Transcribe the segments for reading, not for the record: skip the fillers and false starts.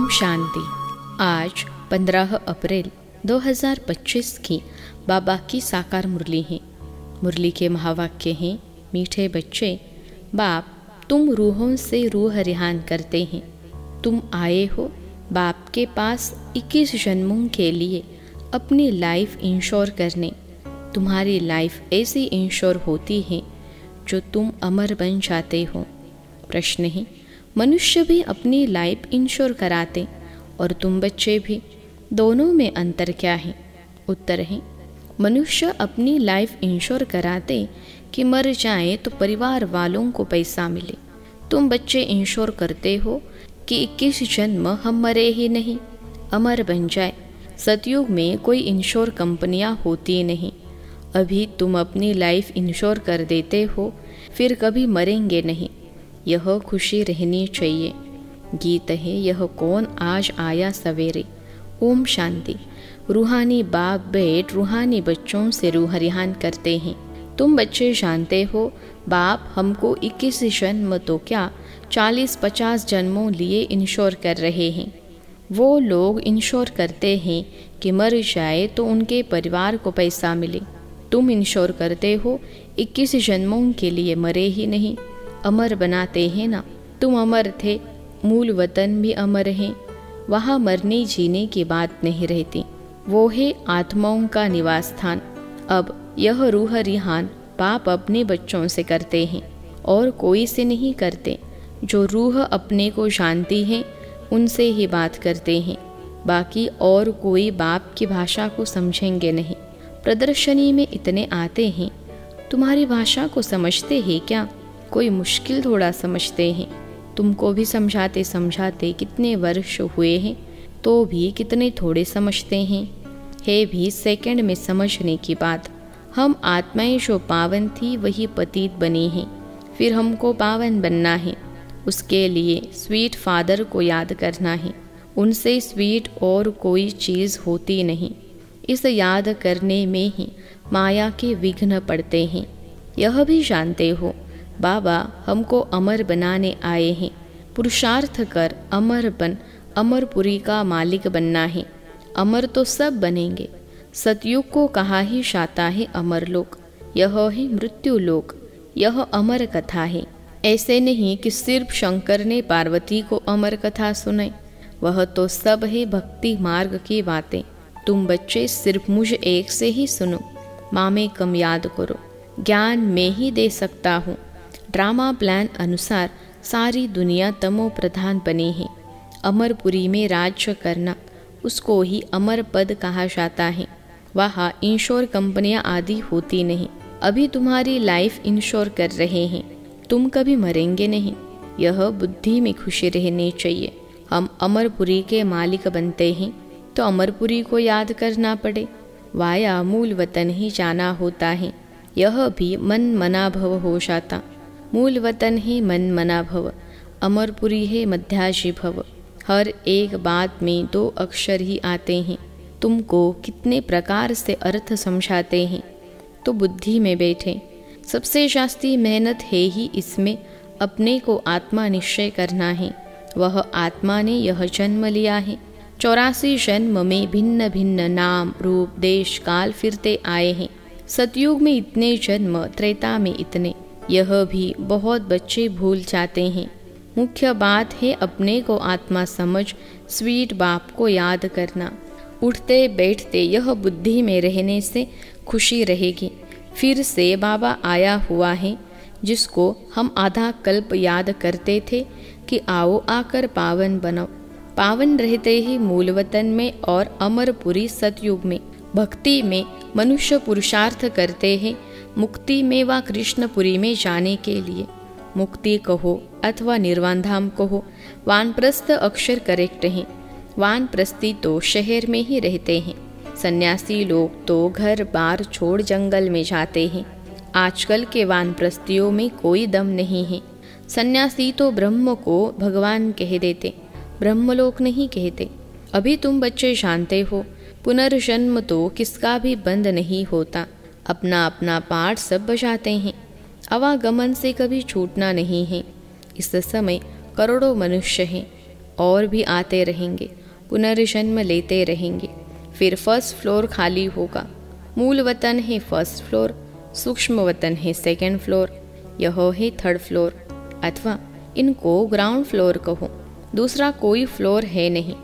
शांति। आज 15 अप्रैल 2025 की बाबा की साकार मुरली है। मुरली के महावाक्य हैं, मीठे बच्चे, बाप तुम रूहों से रूह रिहान करते हैं। तुम आए हो बाप के पास 21 जन्मों के लिए अपनी लाइफ इंश्योर करने। तुम्हारी लाइफ ऐसी इंश्योर होती है जो तुम अमर बन जाते हो। प्रश्न है, मनुष्य भी अपनी लाइफ इंश्योर कराते और तुम बच्चे भी, दोनों में अंतर क्या है? उत्तर है, मनुष्य अपनी लाइफ इंश्योर कराते कि मर जाए तो परिवार वालों को पैसा मिले। तुम बच्चे इंश्योर करते हो कि 21 जन्म हम मरे ही नहीं, अमर बन जाए। सतयुग में कोई इंश्योर कंपनियां होती नहीं। अभी तुम अपनी लाइफ इंश्योर कर देते हो, फिर कभी मरेंगे नहीं। यह खुशी रहनी चाहिए। गीत है, यह कौन आज आया सवेरे। ओम शांति। रूहानी बाप बेट रूहानी बच्चों से रूह रिहान करते हैं। तुम बच्चे जानते हो बाप हमको 21 जन्म तो क्या 40-50 जन्मों लिए इंश्योर कर रहे हैं। वो लोग इंश्योर करते हैं कि मर जाए तो उनके परिवार को पैसा मिले। तुम इंश्योर करते हो 21 जन्मों के लिए मरे ही नहीं, अमर बनाते हैं ना। तुम अमर थे, मूल वतन भी अमर है। वहाँ मरने जीने की बात नहीं रहती, वो है आत्माओं का निवास स्थान। अब यह रूह रिहान बाप अपने बच्चों से करते हैं और कोई से नहीं करते। जो रूह अपने को जानती है उनसे ही बात करते हैं। बाकी और कोई बाप की भाषा को समझेंगे नहीं। प्रदर्शनी में इतने आते हैं, तुम्हारी भाषा को समझते हैं क्या? कोई मुश्किल थोड़ा समझते हैं। तुमको भी समझाते समझाते कितने वर्ष हुए हैं, तो भी कितने थोड़े समझते हैं। है भी सेकंड में समझने की बात। हम आत्माएं जो पावन थी वही पतित बनी हैं, फिर हमको पावन बनना है। उसके लिए स्वीट फादर को याद करना है। उनसे स्वीट और कोई चीज़ होती नहीं। इस याद करने में ही माया के विघ्न पड़ते हैं। यह भी जानते हो बाबा हमको अमर बनाने आए हैं। पुरुषार्थ कर अमर बन, अमरपुरी का मालिक बनना है। अमर तो सब बनेंगे। सतयुग को कहा ही जाता है अमरलोक, यह है मृत्यु लोक। यह अमर कथा है। ऐसे नहीं कि सिर्फ शंकर ने पार्वती को अमर कथा सुनाई, वह तो सब है भक्ति मार्ग की बातें। तुम बच्चे सिर्फ मुझ एक से ही सुनो, माँ में कम याद करो। ज्ञान में ही दे सकता हूँ। ड्रामा प्लान अनुसार सारी दुनिया तमो प्रधान बनी है। अमरपुरी में राज्य करना, उसको ही अमर पद कहा जाता है। वहाँ इंश्योर कंपनियाँ आदि होती नहीं। अभी तुम्हारी लाइफ इंश्योर कर रहे हैं। तुम कभी मरेंगे नहीं, यह बुद्धि में खुशी रहनी चाहिए। हम अमरपुरी के मालिक बनते हैं तो अमरपुरी को याद करना पड़े। वाया मूल वतन ही जाना होता है। यह भी मन मना भव हो जाता। मूल वतन है मन मना भव, अमरपुरी है मध्याजी भव। हर एक बात में 2 अक्षर ही आते हैं। तुमको कितने प्रकार से अर्थ समझाते हैं, तो बुद्धि में बैठे। सबसे जास्ती मेहनत है ही इसमें अपने को आत्मा निश्चय करना है। वह आत्मा ने यह जन्म लिया है। 84 जन्म में भिन्न भिन्न नाम रूप देश काल फिरते आए हैं। सतयुग में इतने जन्म, त्रेता में इतने, यह भी बहुत बच्चे भूल जाते हैं। मुख्य बात है अपने को आत्मा समझ स्वीट बाप को याद करना। उठते बैठते यह बुद्धि में रहने से खुशी रहेगी। फिर से बाबा आया हुआ है, जिसको हम आधा कल्प याद करते थे कि आओ आकर पावन बनो। पावन रहते ही मूल वतन में और अमरपुरी सतयुग में। भक्ति में मनुष्य पुरुषार्थ करते हैं मुक्ति में व कृष्णपुरी में जाने के लिए। मुक्ति कहो अथवा निर्वाण धाम कहो, वानप्रस्थ अक्षर करेक्ट हैं। वानप्रस्थी तो शहर में ही रहते हैं। सन्यासी लोग तो घर बार छोड़ जंगल में जाते हैं। आजकल के वानप्रस्थियों में कोई दम नहीं है। सन्यासी तो ब्रह्म को भगवान कह देते, ब्रह्मलोक नहीं कहते। अभी तुम बच्चे जानते हो पुनर्जन्म तो किसका भी बंद नहीं होता। अपना अपना पाठ सब बजाते हैं। आवागमन से कभी छूटना नहीं है। इस समय करोड़ों मनुष्य हैं और भी आते रहेंगे, पुनर्जन्म लेते रहेंगे। फिर फर्स्ट फ्लोर खाली होगा। मूल वतन है फर्स्ट फ्लोर, सूक्ष्म वतन है सेकंड फ्लोर, यह है थर्ड फ्लोर, अथवा इनको ग्राउंड फ्लोर कहो। दूसरा कोई फ्लोर है नहीं।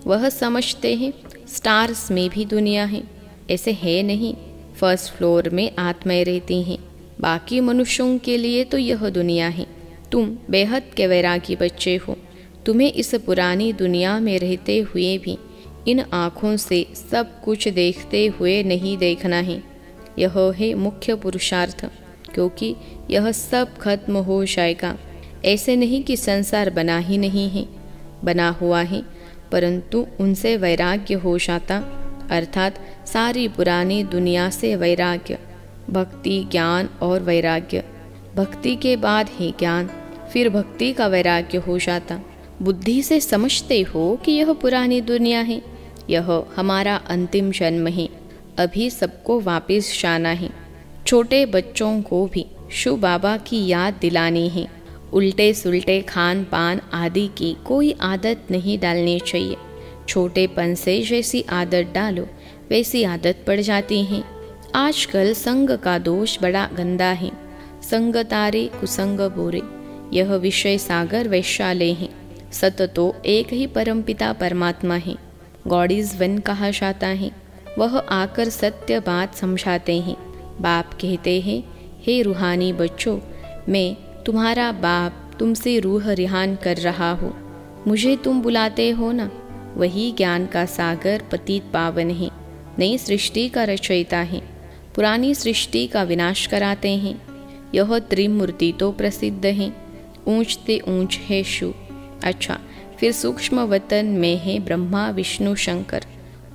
वह समझते हैं स्टार्स में भी दुनिया है, ऐसे है नहीं। फर्स्ट फ्लोर में आत्माएं रहती हैं, बाकी मनुष्यों के लिए तो यह दुनिया है। तुम बेहद के वैरागी बच्चे हो। तुम्हें इस पुरानी दुनिया में रहते हुए भी इन आँखों से सब कुछ देखते हुए नहीं देखना है। यह है मुख्य पुरुषार्थ, क्योंकि यह सब खत्म हो जाएगा। ऐसे नहीं कि संसार बना ही नहीं है, बना हुआ है, परंतु उनसे वैराग्य हो जाता, अर्थात सारी पुरानी दुनिया से वैराग्य। भक्ति, ज्ञान और वैराग्य। भक्ति के बाद ही ज्ञान, फिर भक्ति का वैराग्य हो जाता। बुद्धि से समझते हो कि यह पुरानी दुनिया है, यह हमारा अंतिम जन्म है, अभी सबको वापस जाना है। छोटे बच्चों को भी शिव बाबा की याद दिलानी है। उल्टे सुल्टे खान पान आदि की कोई आदत नहीं डालनी चाहिए। छोटेपन से जैसी आदत डालो वैसी आदत पड़ जाती है। आजकल संग का दोष बड़ा गंदा है। संग तारे कुसंग बोरे, यह विषय सागर वैशाल्य है। सत तो एक ही परमपिता परमात्मा है, गॉड इज वन कहा जाता है। वह आकर सत्य बात समझाते हैं। बाप कहते हैं, हे रूहानी बच्चों, मैं तुम्हारा बाप तुमसे रूह रिहान कर रहा हूँ। मुझे तुम बुलाते हो ना, वही ज्ञान का सागर पतित पावन है, नई सृष्टि का रचयिता है, पुरानी सृष्टि का विनाश कराते हैं। यह त्रिमूर्ति तो प्रसिद्ध है, ऊंचते ऊंच है शिव। अच्छा, फिर सूक्ष्म वतन में है ब्रह्मा विष्णु शंकर।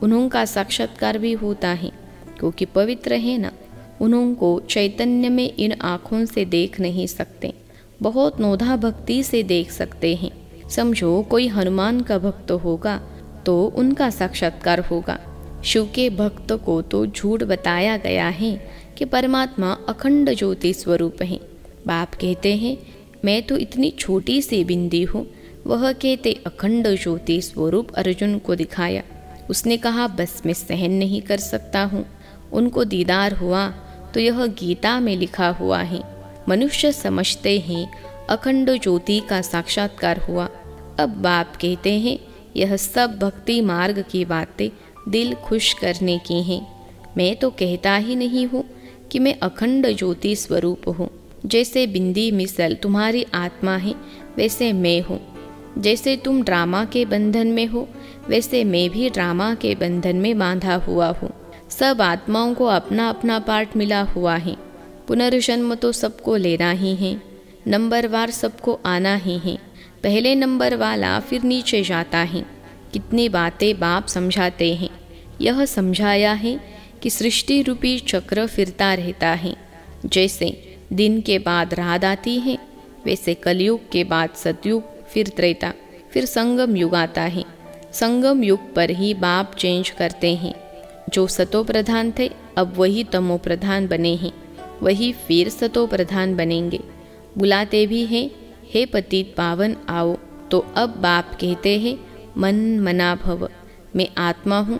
उन्हों साक्षात्कार भी होता है, क्योंकि पवित्र है ना। उन्हों को चैतन्य में इन आँखों से देख नहीं सकते, बहुत नोधा भक्ति से देख सकते हैं। समझो कोई हनुमान का भक्त होगा तो उनका साक्षात्कार होगा। शिव के भक्त को तो झूठ बताया गया है कि परमात्मा अखंड ज्योति स्वरूप है। बाप कहते हैं, मैं तो इतनी छोटी सी बिंदी हूँ। वह कहते अखंड ज्योति स्वरूप अर्जुन को दिखाया। उसने कहा, बस मैं सहन नहीं कर सकता हूँ। उनको दीदार हुआ तो यह गीता में लिखा हुआ है। मनुष्य समझते हैं अखंड ज्योति का साक्षात्कार हुआ। अब बाप कहते हैं, यह सब भक्ति मार्ग की बातें दिल खुश करने की हैं। मैं तो कहता ही नहीं हूँ कि मैं अखंड ज्योति स्वरूप हूँ। जैसे बिंदी मिसल तुम्हारी आत्मा है, वैसे मैं हूँ। जैसे तुम ड्रामा के बंधन में हो, वैसे मैं भी ड्रामा के बंधन में बांधा हुआ हूँ। सब आत्माओं को अपना अपना पार्ट मिला हुआ है। पुनर्जन्म तो सबको लेना ही है, नंबरवार सबको आना ही है। पहले नंबर वाला फिर नीचे जाता है। कितनी बातें बाप समझाते हैं। यह समझाया है कि सृष्टि रूपी चक्र फिरता रहता है। जैसे दिन के बाद रात आती है, वैसे कलयुग के बाद सतयुग, फिर त्रेता, फिर संगम युग आता है। संगम युग पर ही बाप चेंज करते हैं। जो सतो प्रधान थे अब वही तमो प्रधान बने हैं, वही फिर सतो प्रधान बनेंगे। बुलाते भी हैं, हे पतित पावन आओ। तो अब बाप कहते हैं, मन मना भव, मैं आत्मा हूँ,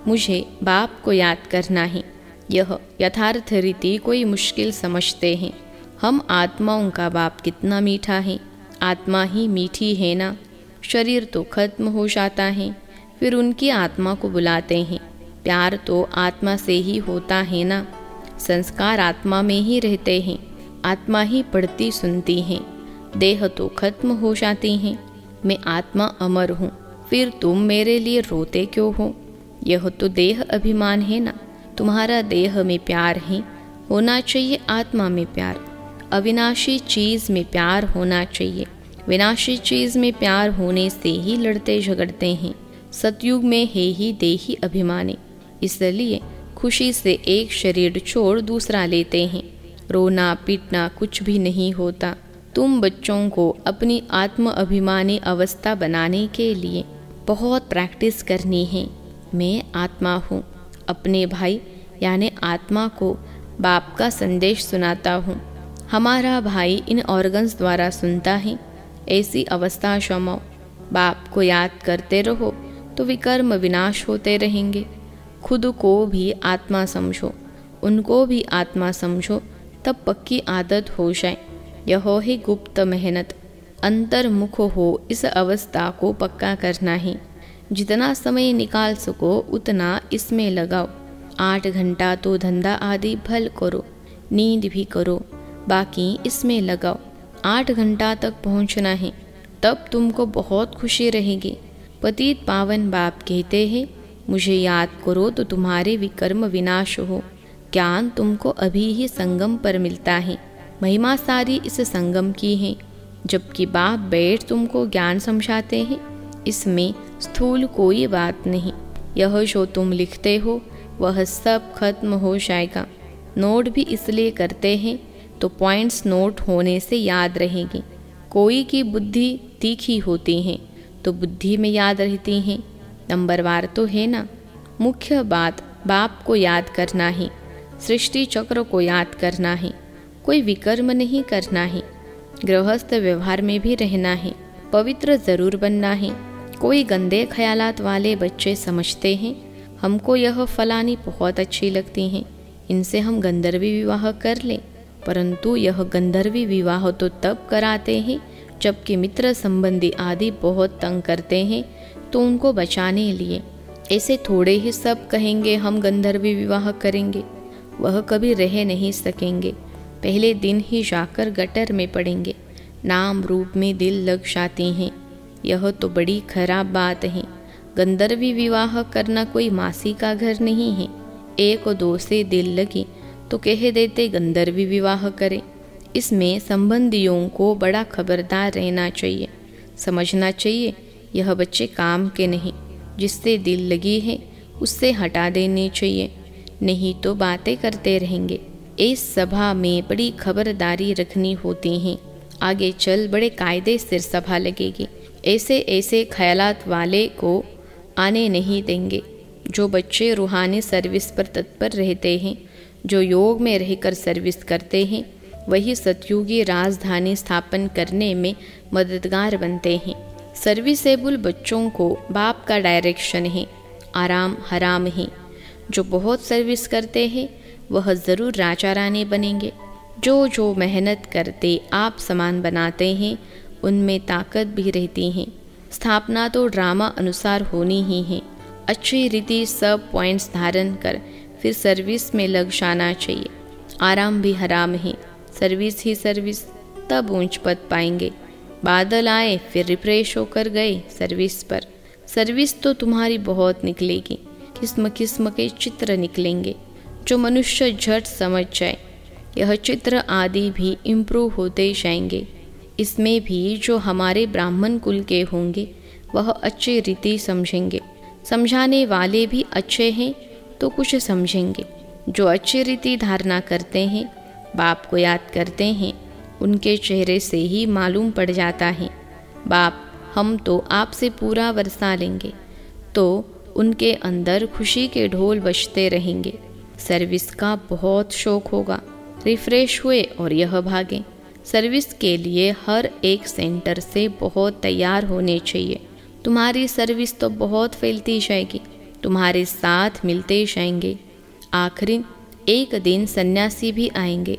मुझे बाप को याद करना है। यह यथार्थ रीति कोई मुश्किल समझते हैं। हम आत्माओं का बाप कितना मीठा है। आत्मा ही मीठी है ना। शरीर तो खत्म हो जाता है, फिर उनकी आत्मा को बुलाते हैं। प्यार तो आत्मा से ही होता है ना। संस्कार आत्मा में ही रहते हैं, आत्मा ही पढ़ती सुनती है। देह तो खत्म हो जाती हैं, मैं आत्मा अमर हूँ। फिर तुम मेरे लिए रोते क्यों हो? यह तो देह अभिमान है ना। तुम्हारा देह में प्यार है, होना चाहिए आत्मा में प्यार। अविनाशी चीज में प्यार होना चाहिए। विनाशी चीज में प्यार होने से ही लड़ते झगड़ते हैं। सतयुग में है ही देही अभिमानी, इसलिए खुशी से एक शरीर छोड़ दूसरा लेते हैं। रोना पीटना कुछ भी नहीं होता। तुम बच्चों को अपनी आत्म अभिमानी अवस्था बनाने के लिए बहुत प्रैक्टिस करनी है। मैं आत्मा हूँ। अपने भाई यानी आत्मा को बाप का संदेश सुनाता हूँ। हमारा भाई इन ऑर्गन्स द्वारा सुनता है। ऐसी अवस्था जमाओ। बाप को याद करते रहो तो विकर्म विनाश होते रहेंगे। खुद को भी आत्मा समझो, उनको भी आत्मा समझो, तब पक्की आदत हो जाए। यह है गुप्त मेहनत। अंतर्मुख हो इस अवस्था को पक्का करना है। जितना समय निकाल सको उतना इसमें लगाओ। 8 घंटा तो धंधा आदि भल करो, नींद भी करो, बाकी इसमें लगाओ। 8 घंटा तक पहुंचना है, तब तुमको बहुत खुशी रहेगी। पतित पावन बाप कहते हैं, मुझे याद करो तो तुम्हारे विकर्म विनाश हो। ज्ञान तुमको अभी ही संगम पर मिलता है। महिमा सारी इस संगम की है। जबकि बाप बैठ तुमको ज्ञान समझाते हैं, इसमें स्थूल कोई बात नहीं। यह जो तुम लिखते हो वह सब खत्म हो जाएगा। नोट भी इसलिए करते हैं तो पॉइंट्स नोट होने से याद रहेगी। कोई की बुद्धि तीखी होती है तो बुद्धि में याद रहती हैं। नंबरवार तो है ना। मुख्य बात बाप को याद करना है, सृष्टि चक्र को याद करना है, कोई विकर्म नहीं करना है। गृहस्थ व्यवहार में भी रहना है, पवित्र जरूर बनना है। कोई गंदे ख्यालात वाले बच्चे समझते हैं हमको यह फलानी बहुत अच्छी लगती हैं, इनसे हम गंधर्वी विवाह कर लें। परंतु यह गंधर्वी विवाह तो तब कराते हैं जबकि मित्र संबंधी आदि बहुत तंग करते हैं, तो उनको बचाने लिए। ऐसे थोड़े ही सब कहेंगे हम गंधर्वी विवाह करेंगे, वह कभी रह नहीं सकेंगे। पहले दिन ही जाकर गटर में पड़ेंगे। नाम रूप में दिल लग जाते हैं, यह तो बड़ी खराब बात है। गंधर्वी विवाह करना कोई मासी का घर नहीं है। 1-2 से दिल लगी तो कह देते गंधर्वी विवाह करें। इसमें संबंधियों को बड़ा खबरदार रहना चाहिए, समझना चाहिए यह बच्चे काम के नहीं। जिससे दिल लगी है उससे हटा देनी चाहिए, नहीं तो बातें करते रहेंगे। इस सभा में बड़ी खबरदारी रखनी होती है। आगे चल बड़े कायदे से सभा लगेगी। ऐसे ऐसे ख्यालात वाले को आने नहीं देंगे। जो बच्चे रूहानी सर्विस पर तत्पर रहते हैं, जो योग में रहकर सर्विस करते हैं, वही सतयुगी राजधानी स्थापन करने में मददगार बनते हैं। सर्विसेबल बच्चों को बाप का डायरेक्शन है, आराम हराम है। जो बहुत सर्विस करते हैं वह ज़रूर राजा रानी बनेंगे। जो मेहनत करते आप समान बनाते हैं उनमें ताकत भी रहती है। स्थापना तो ड्रामा अनुसार होनी ही है। अच्छी रीति सब पॉइंट्स धारण कर फिर सर्विस में लग जाना चाहिए। आराम भी हराम है, सर्विस ही सर्विस, तब ऊंच पद पाएंगे। बादल आए फिर रिफ्रेश होकर गए सर्विस पर। सर्विस तो तुम्हारी बहुत निकलेगी, किस्म किस्म के चित्र निकलेंगे जो मनुष्य झट समझ जाए। यह चित्र आदि भी इम्प्रूव होते जाएंगे। इसमें भी जो हमारे ब्राह्मण कुल के होंगे वह अच्छी रीति समझेंगे। समझाने वाले भी अच्छे हैं तो कुछ समझेंगे। जो अच्छी रीति धारणा करते हैं, बाप को याद करते हैं, उनके चेहरे से ही मालूम पड़ जाता है बाप हम तो आपसे पूरा वर्षा लेंगे, तो उनके अंदर खुशी के ढोल बजते रहेंगे। सर्विस का बहुत शौक होगा। रिफ्रेश हुए और यह भागें। सर्विस के लिए हर एक सेंटर से बहुत तैयार होने चाहिए। तुम्हारी सर्विस तो बहुत फैलती जाएगी, तुम्हारे साथ मिलते जाएंगे। आखिरी एक दिन सन्यासी भी आएंगे।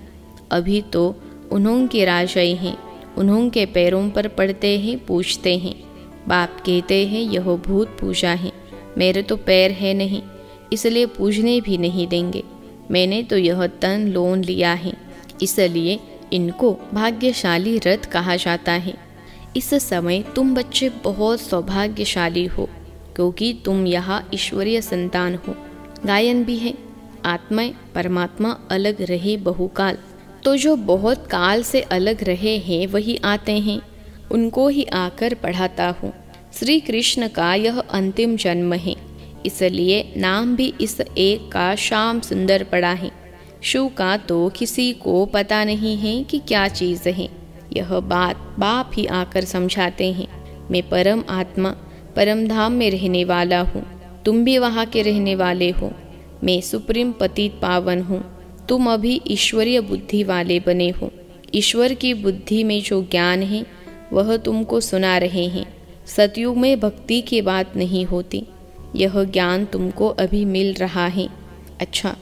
अभी तो उन्हों के राजाई हैं, उन्हों के पैरों पर पड़ते हैं, पूछते हैं। बाप कहते हैं यह भूत पूजा है, मेरे तो पैर है नहीं, इसलिए पूजने भी नहीं देंगे। मैंने तो यह तन लोन लिया है, इसलिए इनको भाग्यशाली रथ कहा जाता है। इस समय तुम बच्चे बहुत सौभाग्यशाली हो, क्योंकि तुम यहाँ ईश्वरीय संतान हो। गायन भी है, आत्मा परमात्मा अलग रहे बहुकाल। तो जो बहुत काल से अलग रहे हैं वही आते हैं, उनको ही आकर पढ़ाता हूँ। श्री कृष्ण का यह अंतिम जन्म है, इसलिए नाम भी इस एक का श्याम सुंदर पड़ा है। शिव का तो किसी को पता नहीं है कि क्या चीज़ है। यह बात बाप ही आकर समझाते हैं। मैं परम आत्मा परम धाम में रहने वाला हूँ, तुम भी वहाँ के रहने वाले हो। मैं सुप्रीम पतित पावन हूँ, तुम अभी ईश्वरीय बुद्धि वाले बने हो। ईश्वर की बुद्धि में जो ज्ञान है वह तुमको सुना रहे हैं। सतयुग में भक्ति की बात नहीं होती। यह ज्ञान तुमको अभी मिल रहा है। अच्छा,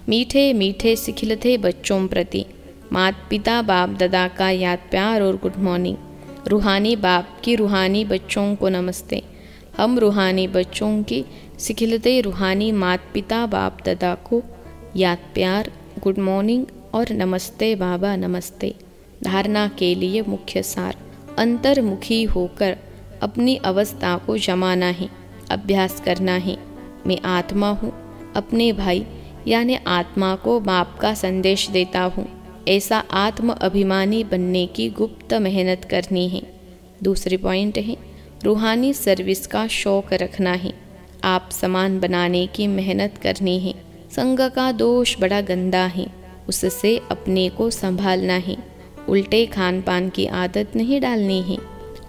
मीठे मीठे सिखिलते बच्चों प्रति माता पिता बाप दादा का याद प्यार और गुड मॉर्निंग। रूहानी बाप की रूहानी बच्चों को नमस्ते। हम रूहानी बच्चों की सिखिलते रूहानी माता पिता बाप दादा को याद प्यार, गुड मॉर्निंग और नमस्ते बाबा नमस्ते। धारणा के लिए मुख्य सार, अंतर्मुखी होकर अपनी अवस्था को जमाना है, अभ्यास करना है। मैं आत्मा हूँ, अपने भाई यानी आत्मा को बाप का संदेश देता हूँ। ऐसा आत्म अभिमानी बनने की गुप्त मेहनत करनी है। दूसरी पॉइंट है, रूहानी सर्विस का शौक रखना है। आप समान बनाने की मेहनत करनी है। संग का दोष बड़ा गंदा है, उससे अपने को संभालना है। उल्टे खान पान की आदत नहीं डालनी है।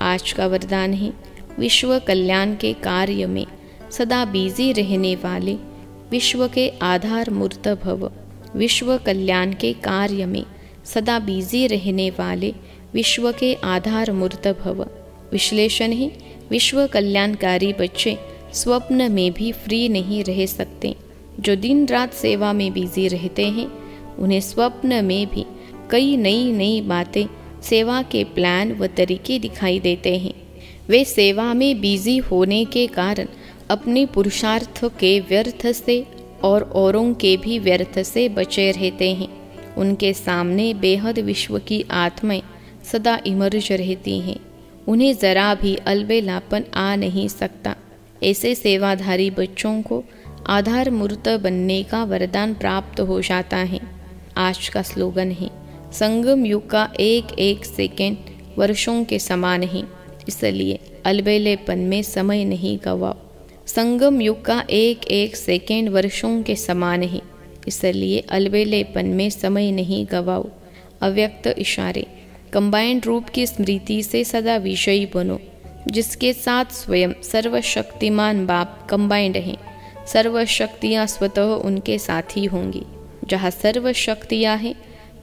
आज का वरदान है, विश्व कल्याण के कार्य में सदा बिजी रहने वाले विश्व के आधार मूर्त भव। विश्व कल्याण के कार्य में सदा बिजी रहने वाले विश्व के आधार मूर्त भव। विश्लेषण है, विश्व कल्याणकारी बच्चे स्वप्न में भी फ्री नहीं रह सकते। जो दिन रात सेवा में बिजी रहते हैं, उन्हें स्वप्न में भी कई नई नई बातें, सेवा के प्लान व तरीके दिखाई देते हैं। वे सेवा में बिजी होने के कारण अपने पुरुषार्थ के व्यर्थ से और औरों के भी व्यर्थ से बचे रहते हैं। उनके सामने बेहद विश्व की आत्माएं सदा इमर्ज रहती हैं। उन्हें जरा भी अलबेलापन आ नहीं सकता। ऐसे सेवाधारी बच्चों को आधार मूर्त बनने का वरदान प्राप्त हो जाता है। आज का स्लोगन है, संगम युग का एक एक सेकेंड वर्षों के समान है, इसलिए अलबेलेपन में समय नहीं गवाओ। संगम युग का एक एक सेकेंड वर्षों के समान है, इसलिए अलबेलेपन में समय नहीं गवाओ। अव्यक्त इशारे, कंबाइंड रूप की स्मृति से सदा विजयी बनो, जिसके साथ स्वयं सर्वशक्तिमान बाप कंबाइंड हैं। सर्व शक्तियाँ स्वतः उनके साथी होंगी। जहाँ सर्व शक्तियाँ हैं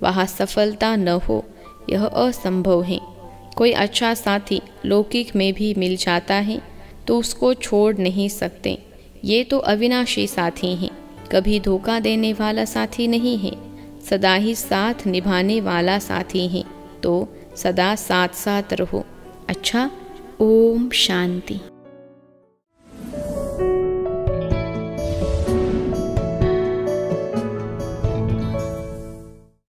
वहाँ सफलता न हो, यह असंभव है। कोई अच्छा साथी लौकिक में भी मिल जाता है तो उसको छोड़ नहीं सकते। ये तो अविनाशी साथी हैं, कभी धोखा देने वाला साथी नहीं है, सदा ही साथ निभाने वाला साथी है। तो सदा साथ साथ रहो। अच्छा, ओम शांति।